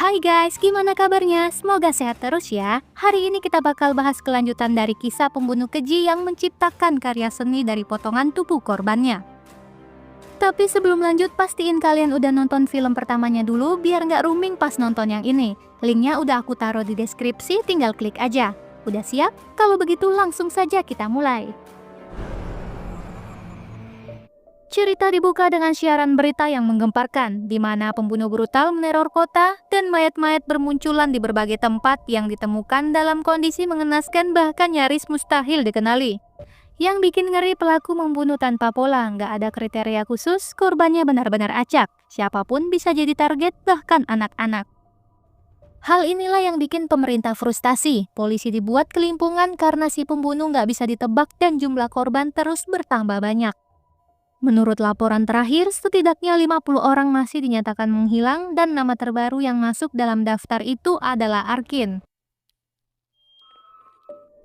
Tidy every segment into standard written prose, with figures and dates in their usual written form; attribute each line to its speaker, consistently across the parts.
Speaker 1: Hai guys, gimana kabarnya? Semoga sehat terus ya. Hari ini kita bakal bahas kelanjutan dari kisah pembunuh keji yang menciptakan karya seni dari potongan tubuh korbannya. Tapi sebelum lanjut, pastiin kalian udah nonton film pertamanya dulu biar nggak rooming pas nonton yang ini. Linknya udah aku taruh di deskripsi, tinggal klik aja. Udah siap? Kalau begitu langsung saja kita mulai. Cerita dibuka dengan siaran berita yang menggemparkan, di mana pembunuh brutal meneror kota dan mayat-mayat bermunculan di berbagai tempat yang ditemukan dalam kondisi mengenaskan bahkan nyaris mustahil dikenali. Yang bikin ngeri, pelaku membunuh tanpa pola, nggak ada kriteria khusus, korbannya benar-benar acak. Siapapun bisa jadi target, bahkan anak-anak. Hal inilah yang bikin pemerintah frustasi. Polisi dibuat kelimpungan karena si pembunuh nggak bisa ditebak dan jumlah korban terus bertambah banyak. Menurut laporan terakhir, setidaknya 50 orang masih dinyatakan menghilang dan nama terbaru yang masuk dalam daftar itu adalah Arkin.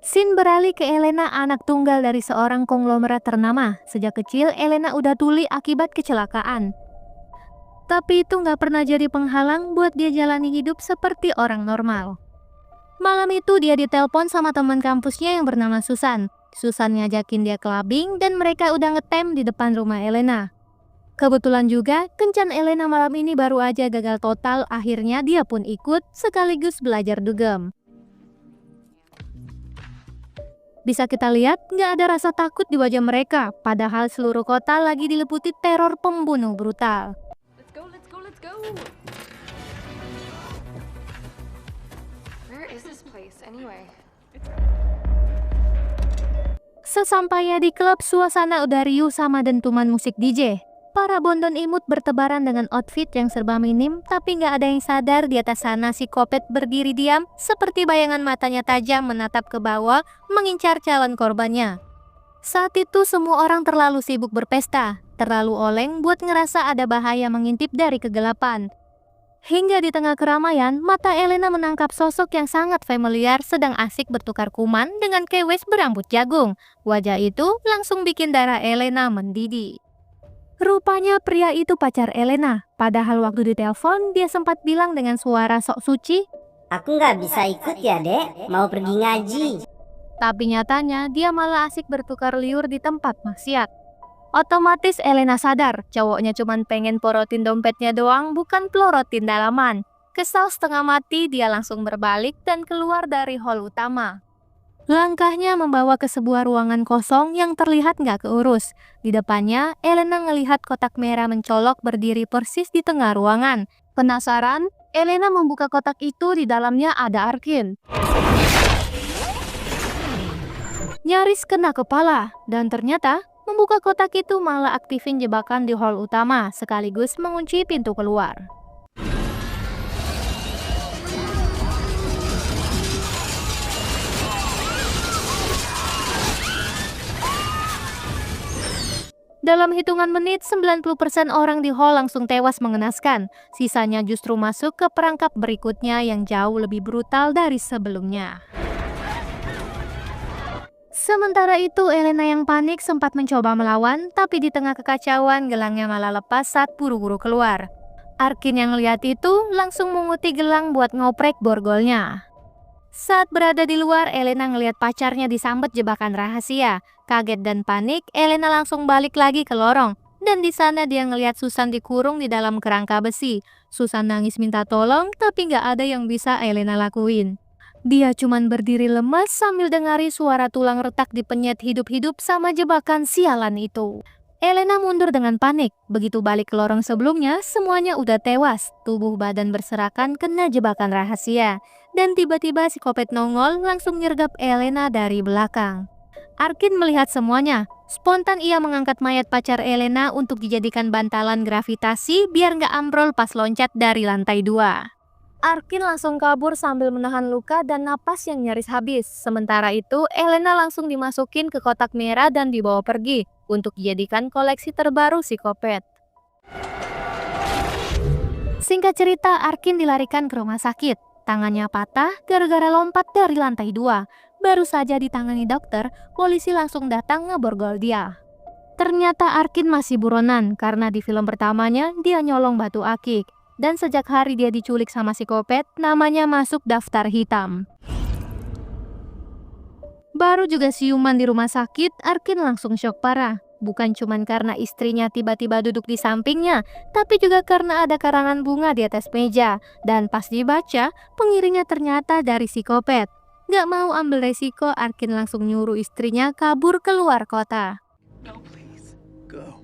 Speaker 1: Scene beralih ke Elena, anak tunggal dari seorang konglomerat ternama. Sejak kecil, Elena udah tuli akibat kecelakaan. Tapi itu nggak pernah jadi penghalang buat dia jalani hidup seperti orang normal. Malam itu dia ditelepon sama teman kampusnya yang bernama Susan. Susan ngajakin dia clubbing dan mereka udah ngetem di depan rumah Elena. Kebetulan juga, kencan Elena malam ini baru aja gagal total, akhirnya dia pun ikut sekaligus belajar dugem. Bisa kita lihat, nggak ada rasa takut di wajah mereka, padahal seluruh kota lagi diliputi teror pembunuh brutal.
Speaker 2: Let's go. Where is this place anyway?
Speaker 1: Sesampainya di klub, suasana udah riuh sama dentuman musik DJ. Para bondon imut bertebaran dengan outfit yang serba minim, tapi nggak ada yang sadar di atas sana si Kopet berdiri diam, seperti bayangan matanya tajam menatap ke bawah, mengincar calon korbannya. Saat itu semua orang terlalu sibuk berpesta, terlalu oleng buat ngerasa ada bahaya mengintip dari kegelapan. Hingga di tengah keramaian, mata Elena menangkap sosok yang sangat familiar sedang asik bertukar kuman dengan kewes berambut jagung. Wajah itu langsung bikin darah Elena mendidih. Rupanya pria itu pacar Elena, padahal waktu ditelepon dia sempat bilang dengan suara sok suci,
Speaker 3: "Aku nggak bisa ikut ya, Dek. Mau pergi ngaji."
Speaker 1: tapi nyatanya dia malah asik bertukar liur di tempat maksiat. Otomatis Elena sadar, cowoknya cuman pengen porotin dompetnya doang, bukan pelorotin dalaman. Kesal setengah mati, dia langsung berbalik dan keluar dari hall utama. Langkahnya membawa ke sebuah ruangan kosong yang terlihat nggak keurus. Di depannya, Elena ngelihat kotak merah mencolok berdiri persis di tengah ruangan. Penasaran, Elena membuka kotak itu, di dalamnya ada Arkin. Nyaris kena kepala, dan ternyata membuka kotak itu malah aktifin jebakan di hall utama, sekaligus mengunci pintu keluar. Dalam hitungan menit, 90% orang di hall langsung tewas mengenaskan. Sisanya justru masuk ke perangkap berikutnya yang jauh lebih brutal dari sebelumnya. Sementara itu, Elena yang panik sempat mencoba melawan, tapi di tengah kekacauan, gelangnya malah lepas saat buru-buru keluar. Arkin yang lihat itu langsung menguti gelang buat ngoprek borgolnya. Saat berada di luar, Elena ngelihat pacarnya disambet jebakan rahasia. Kaget dan panik, Elena langsung balik lagi ke lorong. Dan di sana dia ngelihat Susan dikurung di dalam kerangka besi. Susan nangis minta tolong, tapi nggak ada yang bisa Elena lakuin. Dia cuman berdiri lemas sambil dengari suara tulang retak dipenyet hidup-hidup sama jebakan sialan itu. Elena mundur dengan panik. Begitu balik ke lorong sebelumnya, semuanya udah tewas. Tubuh badan berserakan kena jebakan rahasia. Dan tiba-tiba si Kopet nongol langsung nyergap Elena dari belakang. Arkin melihat semuanya. Spontan ia mengangkat mayat pacar Elena untuk dijadikan bantalan gravitasi biar nggak ambrol pas loncat dari lantai 2. Arkin langsung kabur sambil menahan luka dan napas yang nyaris habis. Sementara itu, Elena langsung dimasukin ke kotak merah dan dibawa pergi untuk dijadikan koleksi terbaru si Kopet. Singkat cerita, Arkin dilarikan ke rumah sakit. Tangannya patah gara-gara lompat dari lantai 2. Baru saja ditangani dokter, polisi langsung datang ngeborgol dia. Ternyata Arkin masih buronan karena di film pertamanya dia nyolong batu akik. Dan sejak hari dia diculik sama psikopat, namanya masuk daftar hitam. Baru juga siuman di rumah sakit, Arkin langsung syok parah. Bukan cuman karena istrinya tiba-tiba duduk di sampingnya, tapi juga karena ada karangan bunga di atas meja. Dan pas dibaca, pengirimnya ternyata dari psikopat. Gak mau ambil resiko, Arkin langsung nyuruh istrinya kabur keluar kota.
Speaker 4: No, please. Go.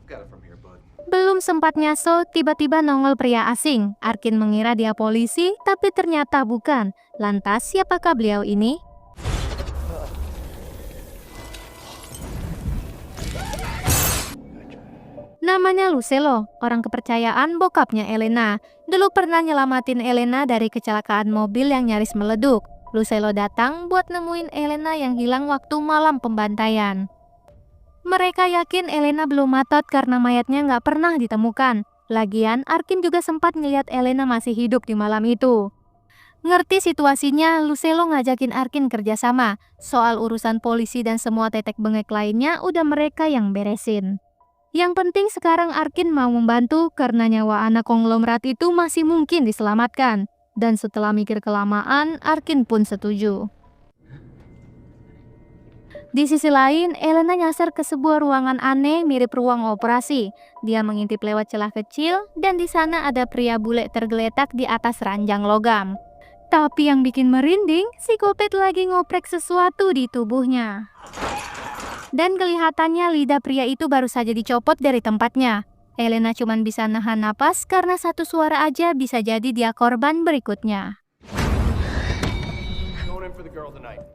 Speaker 4: Got it from here, bud.
Speaker 1: Belum sempat nyaso, tiba-tiba nongol pria asing. Arkin mengira dia polisi, tapi ternyata bukan. Lantas, siapakah beliau ini? Namanya Lucelo, orang kepercayaan bokapnya Elena. Dulu pernah nyelamatin Elena dari kecelakaan mobil yang nyaris meleduk. Lucelo datang buat nemuin Elena yang hilang waktu malam pembantaian. Mereka yakin Elena belum matot karena mayatnya nggak pernah ditemukan. Lagian, Arkin juga sempat ngeliat Elena masih hidup di malam itu. Ngerti situasinya, Lucelo ngajakin Arkin kerjasama. Soal urusan polisi dan semua tetek bengek lainnya udah mereka yang beresin. Yang penting sekarang Arkin mau membantu karena nyawa anak konglomerat itu masih mungkin diselamatkan. Dan setelah mikir kelamaan, Arkin pun setuju. Di sisi lain, Elena nyasar ke sebuah ruangan aneh mirip ruang operasi. Dia mengintip lewat celah kecil dan di sana ada pria bule tergeletak di atas ranjang logam. Tapi yang bikin merinding, psikopat lagi ngoprek sesuatu di tubuhnya. Dan kelihatannya lidah pria itu baru saja dicopot dari tempatnya. Elena cuma bisa nahan napas karena satu suara aja bisa jadi dia korban berikutnya.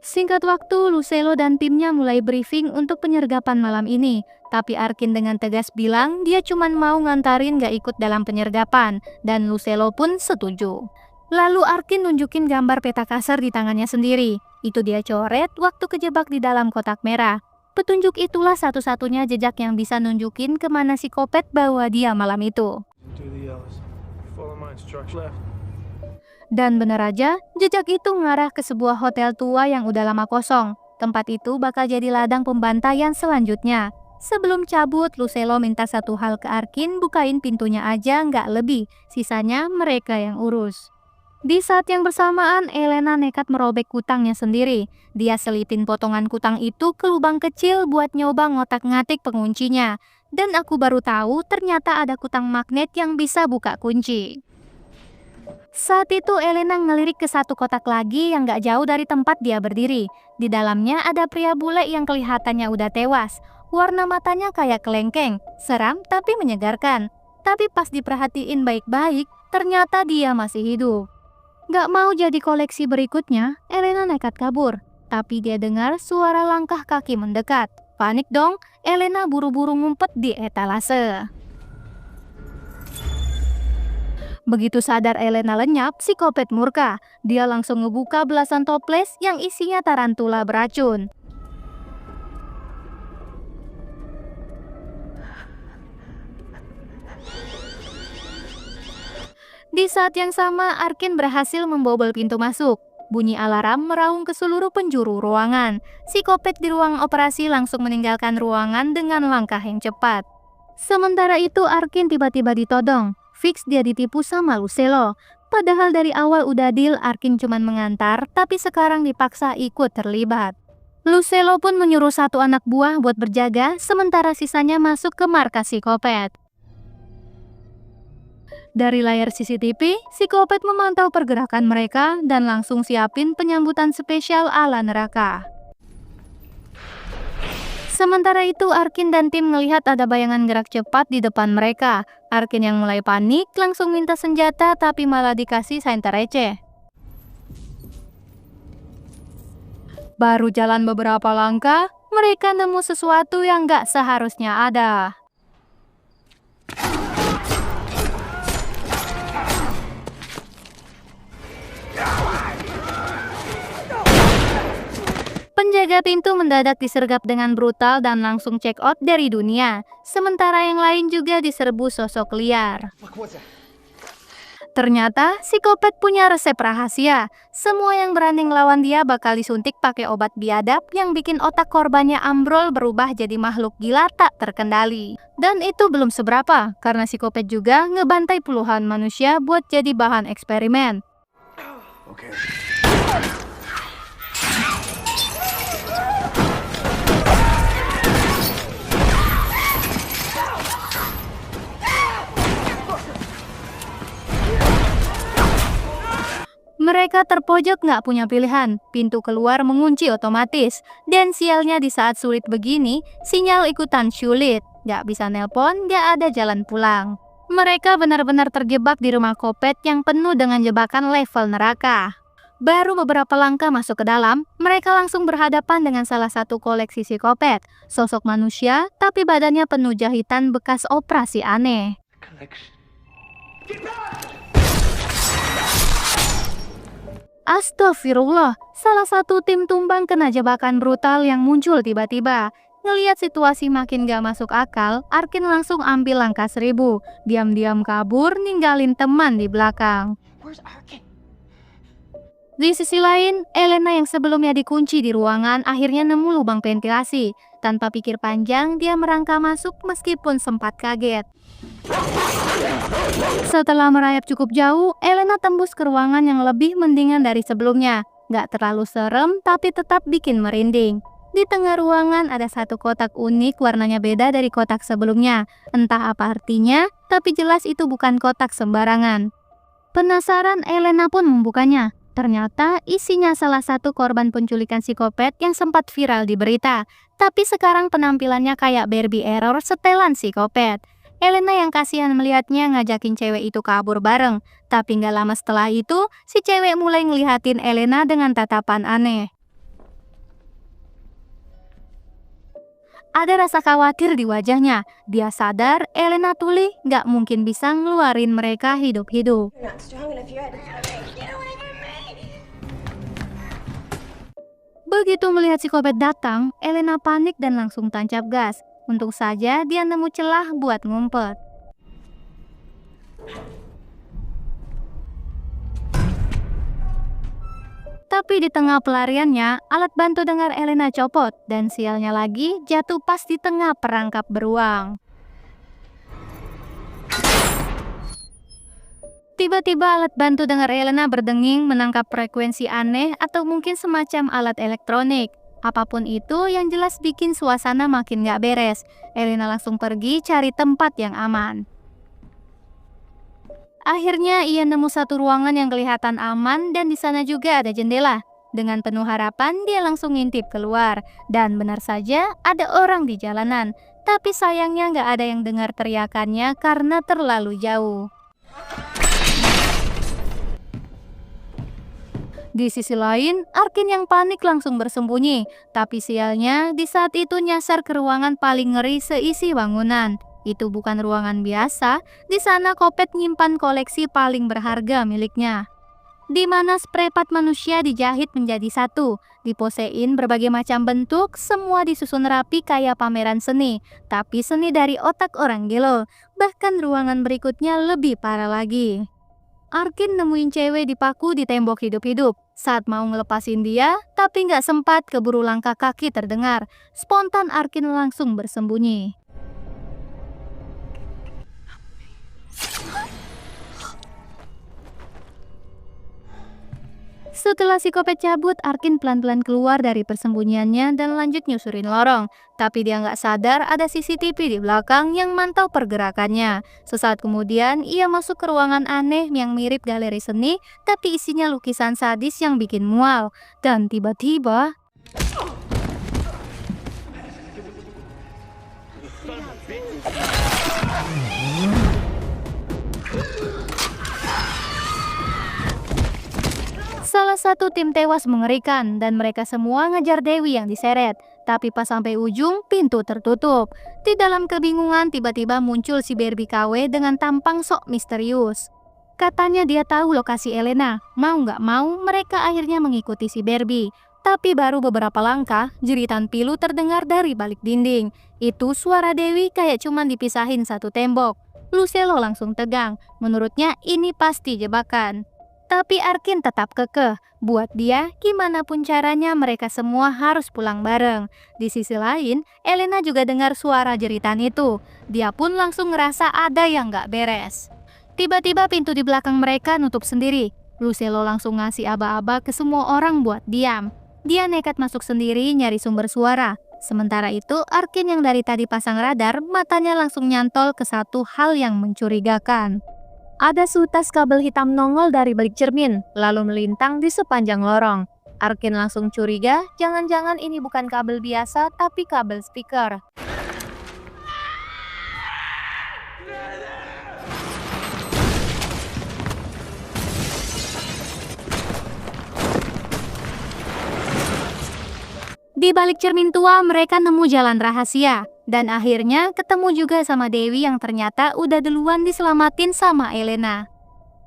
Speaker 1: Singkat waktu, Lucelo dan timnya mulai briefing untuk penyergapan malam ini. Tapi Arkin dengan tegas bilang dia cuma mau ngantarin gak ikut dalam penyergapan. Dan Lucelo pun setuju. Lalu Arkin nunjukin gambar peta kasar di tangannya sendiri. Itu dia coret waktu kejebak di dalam kotak merah. Petunjuk itulah satu-satunya jejak yang bisa nunjukin kemana psikopat bawa dia malam itu. Dan bener aja, jejak itu ngarah ke sebuah hotel tua yang udah lama kosong. Tempat itu bakal jadi ladang pembantaian selanjutnya. Sebelum cabut, Lucelo minta satu hal ke Arkin, bukain pintunya aja nggak lebih. Sisanya mereka yang urus. Di saat yang bersamaan, Elena nekat merobek kutangnya sendiri. Dia selipin potongan kutang itu ke lubang kecil buat nyoba ngotak-ngatik penguncinya. Dan aku baru tahu ternyata ada kutang magnet yang bisa buka kunci. Saat itu Elena ngelirik ke satu kotak lagi yang gak jauh dari tempat dia berdiri. Di dalamnya ada pria bule yang kelihatannya udah tewas. Warna matanya kayak kelengkeng, seram tapi menyegarkan. Tapi pas diperhatiin baik-baik, ternyata dia masih hidup. Gak mau jadi koleksi berikutnya, Elena nekat kabur. Tapi dia dengar suara langkah kaki mendekat. Panik dong, Elena buru-buru ngumpet di etalase. Begitu sadar Elena lenyap, psikopat murka. Dia langsung ngebuka belasan toples yang isinya tarantula beracun. Di saat yang sama, Arkin berhasil membobol pintu masuk. Bunyi alarm meraung ke seluruh penjuru ruangan. Psikopat di ruang operasi langsung meninggalkan ruangan dengan langkah yang cepat. Sementara itu, Arkin tiba-tiba ditodong. Fix dia ditipu sama Lucelo. Padahal dari awal udah deal, Arkin cuma mengantar, tapi sekarang dipaksa ikut terlibat. Lucelo pun menyuruh satu anak buah buat berjaga, sementara sisanya masuk ke markas psikopat. Dari layar CCTV, psikopat memantau pergerakan mereka dan langsung siapin penyambutan spesial ala neraka. Sementara itu, Arkin dan tim melihat ada bayangan gerak cepat di depan mereka. Arkin yang mulai panik langsung minta senjata tapi malah dikasih senter receh. Baru jalan beberapa langkah, mereka nemu sesuatu yang gak seharusnya ada. Penjaga pintu mendadak disergap dengan brutal dan langsung check out dari dunia. Sementara yang lain juga diserbu sosok liar. Ternyata psikopat punya resep rahasia. Semua yang berani ngelawan dia bakal disuntik pakai obat biadab yang bikin otak korbannya ambrol berubah jadi makhluk gila tak terkendali. Dan itu belum seberapa, karena psikopat juga ngebantai puluhan manusia buat jadi bahan eksperimen.
Speaker 4: Okay.
Speaker 1: Mereka terpojok nggak punya pilihan, pintu keluar mengunci otomatis. Dan sialnya di saat sulit begini, sinyal ikutan sulit. Nggak bisa nelpon, nggak ada jalan pulang. Mereka benar-benar terjebak di rumah Kopet yang penuh dengan jebakan level neraka. Baru beberapa langkah masuk ke dalam, mereka langsung berhadapan dengan salah satu koleksi psikopat. Sosok manusia, tapi badannya penuh jahitan bekas operasi aneh. Astagfirullah, salah satu tim tumbang kena jebakan brutal yang muncul tiba-tiba. Ngelihat situasi makin gak masuk akal, Arkin langsung ambil langkah 1000. Diam-diam kabur, ninggalin teman di belakang. Di sisi lain, Elena yang sebelumnya dikunci di ruangan akhirnya nemu lubang ventilasi. Tanpa pikir panjang, dia merangkak masuk meskipun sempat kaget. Setelah merayap cukup jauh, Elena tembus ke ruangan yang lebih mendingan dari sebelumnya. Gak terlalu serem, tapi tetap bikin merinding. Di tengah ruangan ada satu kotak unik, warnanya beda dari kotak sebelumnya. Entah apa artinya, tapi jelas itu bukan kotak sembarangan. Penasaran, Elena pun membukanya. Ternyata isinya salah satu korban penculikan psikopat yang sempat viral di berita. Tapi sekarang penampilannya kayak Barbie Error setelan psikopat. Elena yang kasihan melihatnya ngajakin cewek itu kabur bareng. Tapi nggak lama setelah itu, si cewek mulai ngelihatin Elena dengan tatapan aneh. Ada rasa khawatir di wajahnya. Dia sadar Elena tuli nggak mungkin bisa ngeluarin mereka hidup-hidup. Begitu melihat psikopat datang, Elena panik dan langsung tancap gas. Untung saja dia nemu celah buat ngumpet. Tapi di tengah pelariannya, alat bantu dengar Elena copot dan sialnya lagi jatuh pas di tengah perangkap beruang. Tiba-tiba alat bantu dengar Elena berdenging menangkap frekuensi aneh atau mungkin semacam alat elektronik. Apapun itu yang jelas bikin suasana makin gak beres. Elena langsung pergi cari tempat yang aman. Akhirnya ia nemu satu ruangan yang kelihatan aman dan di sana juga ada jendela. Dengan penuh harapan dia langsung ngintip keluar. Dan benar saja ada orang di jalanan. Tapi sayangnya gak ada yang dengar teriakannya karena terlalu jauh. Di sisi lain, Arkin yang panik langsung bersembunyi. Tapi sialnya, di saat itu nyasar ke ruangan paling ngeri seisi bangunan. Itu bukan ruangan biasa, di sana Kopet nyimpan koleksi paling berharga miliknya. Di mana seperempat manusia dijahit menjadi satu, diposein berbagai macam bentuk, semua disusun rapi kayak pameran seni. Tapi seni dari otak orang gelo, bahkan ruangan berikutnya lebih parah lagi. Arkin nemuin cewek dipaku di tembok hidup-hidup. Saat mau ngelepasin dia, tapi nggak sempat keburu langkah kaki terdengar. Spontan Arkin langsung bersembunyi. Setelah psikopat cabut, Arkin pelan-pelan keluar dari persembunyiannya dan lanjut nyusurin lorong. Tapi dia nggak sadar ada CCTV di belakang yang mantau pergerakannya. Sesaat kemudian, ia masuk ke ruangan aneh yang mirip galeri seni, tapi isinya lukisan sadis yang bikin mual. Dan tiba-tiba... salah satu tim tewas mengerikan dan mereka semua ngejar Dewi yang diseret. Tapi pas sampai ujung, pintu tertutup. Di dalam kebingungan tiba-tiba muncul si Barbie KW dengan tampang sok misterius. Katanya dia tahu lokasi Elena. Mau nggak mau, mereka akhirnya mengikuti si Barbie. Tapi baru beberapa langkah, jeritan pilu terdengar dari balik dinding. Itu suara Dewi kayak cuman dipisahin satu tembok. Lucelo langsung tegang. Menurutnya ini pasti jebakan. Tapi Arkin tetap kekeh. Buat dia, gimana pun caranya mereka semua harus pulang bareng. Di sisi lain, Elena juga dengar suara jeritan itu. Dia pun langsung ngerasa ada yang gak beres. Tiba-tiba pintu di belakang mereka nutup sendiri. Lucelo langsung ngasih aba-aba ke semua orang buat diam. Dia nekat masuk sendiri nyari sumber suara. Sementara itu, Arkin yang dari tadi pasang radar, matanya langsung nyantol ke satu hal yang mencurigakan. Ada seutas kabel hitam nongol dari balik cermin, lalu melintang di sepanjang lorong. Arkin langsung curiga, jangan-jangan ini bukan kabel biasa, tapi kabel speaker. Di balik cermin tua, mereka nemu jalan rahasia. Dan akhirnya ketemu juga sama Dewi yang ternyata udah duluan diselamatin sama Elena.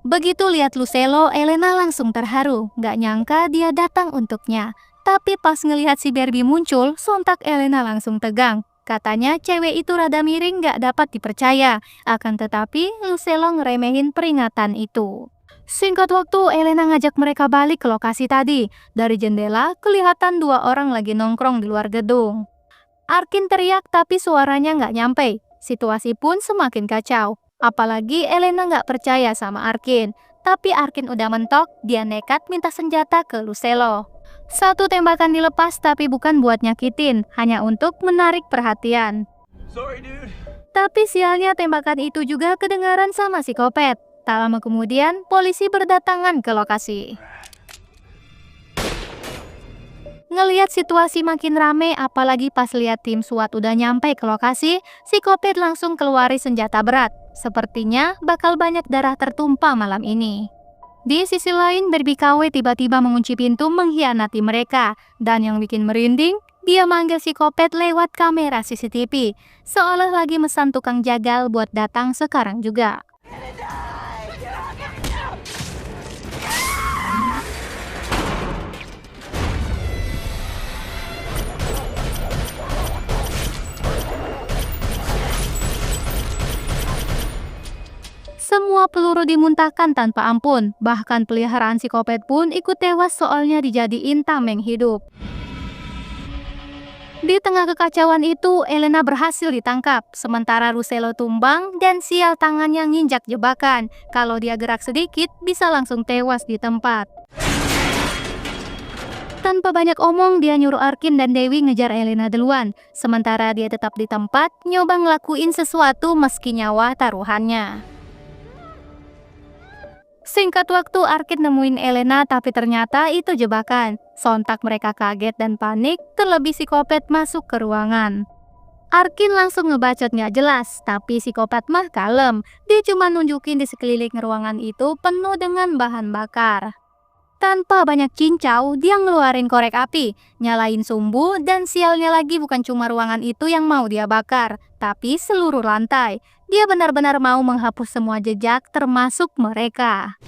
Speaker 1: Begitu lihat Lucelo, Elena langsung terharu. Gak nyangka dia datang untuknya. Tapi pas ngelihat si Barbie muncul, sontak Elena langsung tegang. Katanya cewek itu rada miring gak dapat dipercaya. Akan tetapi Lucelo ngeremehin peringatan itu. Singkat waktu, Elena ngajak mereka balik ke lokasi tadi. Dari jendela, kelihatan dua orang lagi nongkrong di luar gedung. Arkin teriak tapi suaranya nggak nyampe. Situasi pun semakin kacau. Apalagi Elena nggak percaya sama Arkin. Tapi Arkin udah mentok, dia nekat minta senjata ke Lucelo. Satu tembakan dilepas tapi bukan buat nyakitin, hanya untuk menarik perhatian.
Speaker 4: Sorry, dude.
Speaker 1: Tapi sialnya tembakan itu juga kedengaran sama si Kopet. Tak lama kemudian, polisi berdatangan ke lokasi. Ngelihat situasi makin rame, apalagi pas lihat tim SWAT udah nyampe ke lokasi, si Kopet langsung keluarin senjata berat. Sepertinya bakal banyak darah tertumpah malam ini. Di sisi lain, Barbie KW tiba-tiba mengunci pintu mengkhianati mereka. Dan yang bikin merinding, dia manggil si Kopet lewat kamera CCTV. Seolah lagi mesan tukang jagal buat datang sekarang juga. Semua peluru dimuntahkan tanpa ampun, bahkan peliharaan si Kopet pun ikut tewas soalnya dijadiin tameng hidup. Di tengah kekacauan itu, Elena berhasil ditangkap, sementara Lucelo tumbang dan sial tangannya nginjak jebakan. Kalau dia gerak sedikit, bisa langsung tewas di tempat. Tanpa banyak omong, dia nyuruh Arkin dan Dewi ngejar Elena duluan. Sementara dia tetap di tempat, nyoba ngelakuin sesuatu meski nyawa taruhannya. Singkat waktu, Arkin nemuin Elena tapi ternyata itu jebakan. Sontak mereka kaget dan panik, terlebih si Kopet masuk ke ruangan. Arkin langsung ngebacot nggak jelas, tapi si Kopet mah kalem. Dia cuma nunjukin di sekeliling ruangan itu penuh dengan bahan bakar. Tanpa banyak cincau, dia ngeluarin korek api, nyalain sumbu, dan sialnya lagi bukan cuma ruangan itu yang mau dia bakar, tapi seluruh lantai. Dia benar-benar mau menghapus semua jejak, termasuk mereka.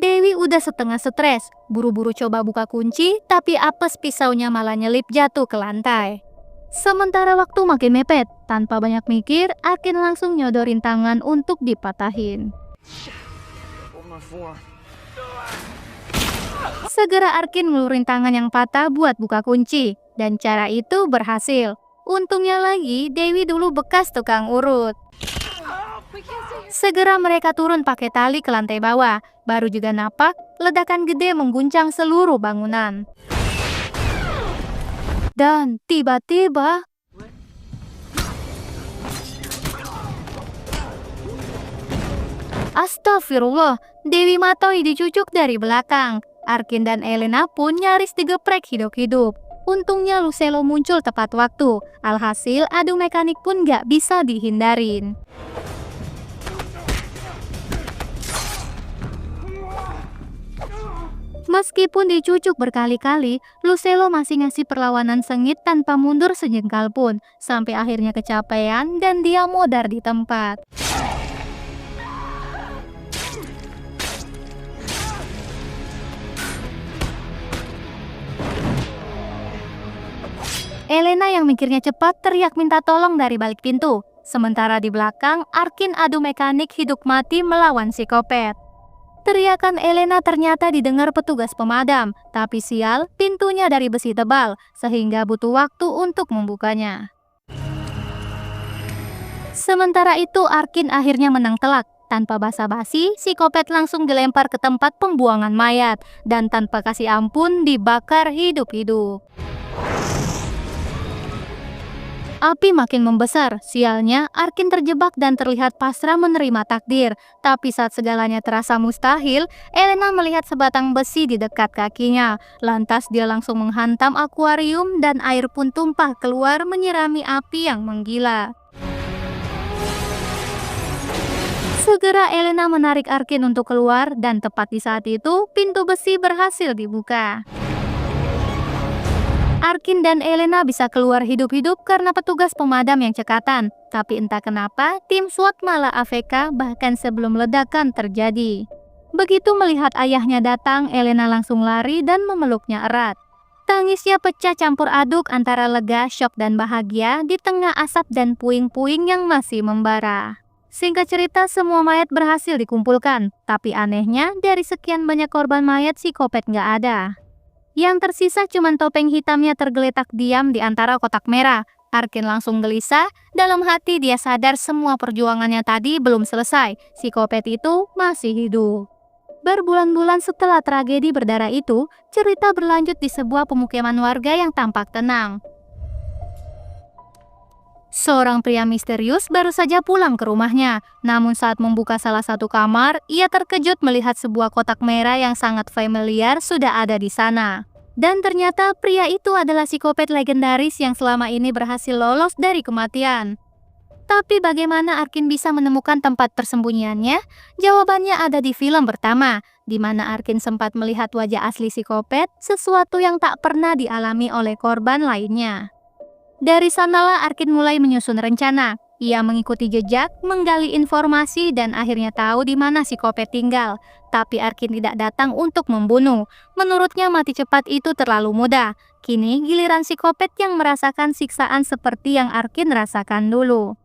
Speaker 1: Dewi udah setengah stres, buru-buru coba buka kunci, tapi apes pisaunya malah nyelip jatuh ke lantai. Sementara waktu makin mepet, tanpa banyak mikir, Arkin langsung nyodorin tangan untuk dipatahin. Segera Arkin ngeluarin tangan yang patah buat buka kunci, dan cara itu berhasil. Untungnya lagi, Dewi dulu bekas tukang urut. Segera mereka turun pakai tali ke lantai bawah, baru juga napak, ledakan gede mengguncang seluruh bangunan. Dan tiba-tiba astagfirullah, Dewi Matoi dicucuk dari belakang. Arkin dan Elena pun nyaris digeprek hidup-hidup. Untungnya Lucelo muncul tepat waktu. Alhasil adu mekanik pun gak bisa dihindarin. Meskipun dicucuk berkali-kali, Lucelo masih ngasih perlawanan sengit tanpa mundur sejengkal pun. Sampai akhirnya kecapean dan dia modar di tempat. Elena yang mikirnya cepat teriak minta tolong dari balik pintu. Sementara di belakang, Arkin adu mekanik hidup mati melawan psikopat. Teriakan Elena ternyata didengar petugas pemadam, tapi sial, pintunya dari besi tebal, sehingga butuh waktu untuk membukanya. Sementara itu, Arkin akhirnya menang telak. Tanpa basa-basi, psikopat langsung dilempar ke tempat pembuangan mayat, dan tanpa kasih ampun dibakar hidup-hidup. Api makin membesar, sialnya Arkin terjebak dan terlihat pasrah menerima takdir. Tapi saat segalanya terasa mustahil, Elena melihat sebatang besi di dekat kakinya. Lantas dia langsung menghantam akuarium dan air pun tumpah keluar menyirami api yang menggila. Segera Elena menarik Arkin untuk keluar dan tepat di saat itu pintu besi berhasil dibuka. Arkin dan Elena bisa keluar hidup-hidup karena petugas pemadam yang cekatan. Tapi entah kenapa, tim SWAT malah AFK bahkan sebelum ledakan terjadi. Begitu melihat ayahnya datang, Elena langsung lari dan memeluknya erat. Tangisnya pecah campur aduk antara lega, syok, dan bahagia di tengah asap dan puing-puing yang masih membara. Singkat cerita, semua mayat berhasil dikumpulkan. Tapi anehnya, dari sekian banyak korban mayat, psikopat nggak ada. Yang tersisa cuma topeng hitamnya tergeletak diam di antara kotak merah. Arkin langsung gelisah, dalam hati dia sadar semua perjuangannya tadi belum selesai. Psikopat itu masih hidup. Berbulan-bulan setelah tragedi berdarah itu, cerita berlanjut di sebuah pemukiman warga yang tampak tenang. Seorang pria misterius baru saja pulang ke rumahnya. Namun saat membuka salah satu kamar, ia terkejut melihat sebuah kotak merah yang sangat familiar sudah ada di sana. Dan ternyata pria itu adalah psikopat legendaris yang selama ini berhasil lolos dari kematian. Tapi bagaimana Arkin bisa menemukan tempat persembunyiannya? Jawabannya ada di film pertama, di mana Arkin sempat melihat wajah asli psikopat, sesuatu yang tak pernah dialami oleh korban lainnya. Dari sanalah Arkin mulai menyusun rencana. Ia mengikuti jejak, menggali informasi, dan akhirnya tahu di mana psikopat tinggal. Tapi Arkin tidak datang untuk membunuh. Menurutnya mati cepat itu terlalu mudah. Kini giliran psikopat yang merasakan siksaan seperti yang Arkin rasakan dulu.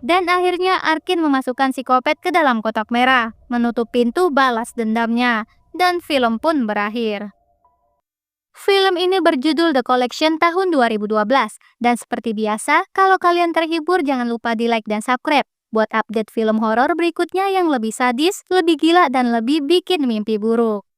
Speaker 1: Dan akhirnya Arkin memasukkan psikopat ke dalam kotak merah, menutup pintu balas dendamnya, dan film pun berakhir. Film ini berjudul The Collection tahun 2012. Dan seperti biasa, kalau kalian terhibur jangan lupa di like dan subscribe buat update film horor berikutnya yang lebih sadis, lebih gila, dan lebih bikin mimpi buruk.